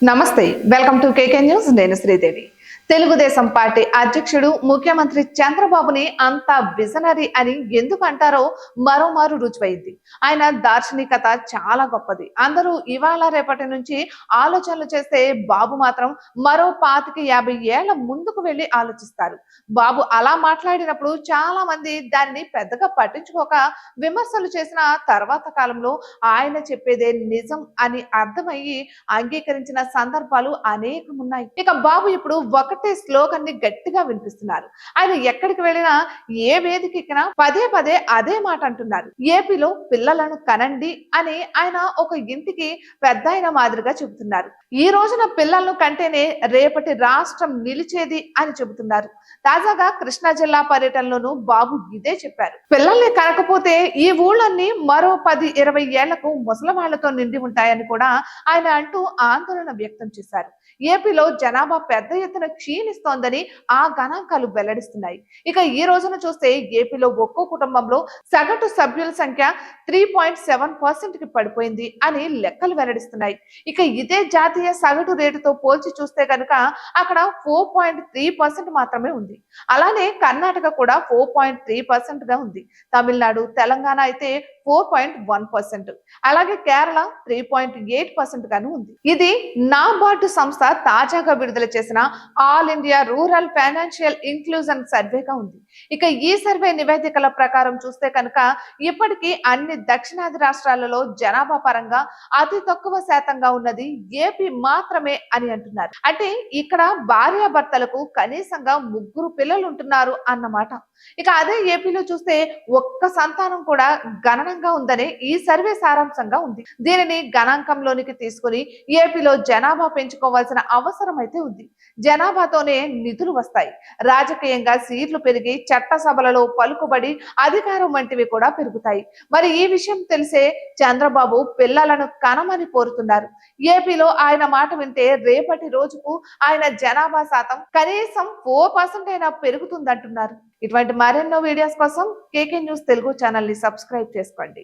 నమస్తే welcome to KK news నేను Sridevi Telugu Desam party అధ్యక్షుడు ముఖ్యమంత్రి చంద్రబాబుని అంత విజనరీ అని ఎందుకు అంటారో మరోమారు రుజువైంది. ఆయన దార్శనికత చాలా గొప్పది. అందరూ ఇవాళ రేపటి నుంచి ఆలోచనలు చేస్తే బాబు మాత్రం మరో 25-50 ఏళ్ల ముందుకు వెళ్లి ఆలోచిస్తారు. బాబు అలా మాట్లాడినప్పుడు చాలా మంది దాన్ని పెద్దగా పట్టించుకోక విమర్శలు చేసిన తర్వాత కాలంలో ఆయన చెప్పేదే నిజం అని అర్థమయ్యి అంగీకరించిన సందర్భాలు అనేకం ఉన్నాయి. ఇక బాబు ఇప్పుడు ఒకటే స్లోగన్ ని గట్టిగా వినిపిస్తున్నారు. ఆయన ఎక్కడికి వెళ్ళినా ఏ వేదిక ఎక్కినా పదే పదే అదే మాట అంటున్నారు. ఏపీలో పిల్లలను కనండి అని ఆయన ఒక ఇంటికి పెద్ద అయిన మాదిరిగా చెబుతున్నారు. ఈ రోజున పిల్లలను కంటేనే రేపటి రాష్ట్రం నిలిచేది అని చెబుతున్నారు. తాజాగా కృష్ణా జిల్లా పర్యటనలోనూ బాబు ఇదే చెప్పారు. పిల్లల్ని కనకపోతే ఈ ఊళ్ళన్నీ మరో 10-20 ఏళ్లకు ముసలవాళ్లతో నిండి ఉంటాయని కూడా ఆయన అంటూ ఆందోళన వ్యక్తం చేశారు. ఏపీలో జనాభా పెద్ద ఎత్తున క్షీణిస్తోందని ఆ గణాంకాలు వెల్లడిస్తున్నాయి. ఇక ఈ రోజున చూస్తే ఏపీలో ఒక్కో కుటుంబంలో సగటు సభ్యుల సంఖ్య 3.7% కి పడిపోయింది అని లెక్కలు వెల్లడిస్తున్నాయి. ఇక ఇదే జాతీయ సగటు రేటుతో పోల్చి చూస్తే కనుక అక్కడ 4.3% మాత్రమే ఉంది. అలానే కర్ణాటక కూడా 4.3% గా ఉంది. తమిళనాడు, తెలంగాణ అయితే 4.1%, అలాగే కేరళ 3.8% గాను ఉంది. ఇది నాబార్డు సంస్థ తాజాగా విడుదల చేసిన all India rural financial inclusion సర్వేగా ఉంది. ఇక ఈ సర్వే నివేదికల ప్రకారం చూస్తే కనుక ఇప్పటికీ అన్ని దక్షిణాది రాష్ట్రాలలో జనాభా పరంగా అతి తక్కువ శాతంగా ఉన్నది ఏపీ మాత్రమే అని అంటున్నారు. అంటే ఇక్కడ భార్యాభర్తలకు కనీసంగా 3 పిల్లలు ఉంటున్నారు అన్నమాట. ఇక అదే ఏపీలో చూస్తే ఒక్క సంతానం కూడా గణనంగా ఉందనే ఈ సర్వే సారాంశంగా ఉంది. దీనిని గణాంకంలోనికి తీసుకుని ఏపీలో జనాభా పెంచుకోవాల్సిన అవసరం అయితే ఉంది. జనాభాతోనే నిధులు వస్తాయి. రాజకీయంగా సీట్లు పెరిగి చట్టసభలలో పలుకుబడి అధికారం వంటివి కూడా పెరుగుతాయి. మరి ఈ విషయం తెలిసే చంద్రబాబు పిల్లలను కనమని కోరుతున్నారు. ఏపీలో ఆయన మాట వింటే రేపటి రోజుకు ఆయన జనాభా శాతం కనీసం 4% అయినా పెరుగుతుందంటున్నారు. ఇటువంటి మరెన్నో వీడియోస్ కోసం కేకే న్యూస్ తెలుగు ఛానల్ ని సబ్స్క్రైబ్ చేసుకోండి.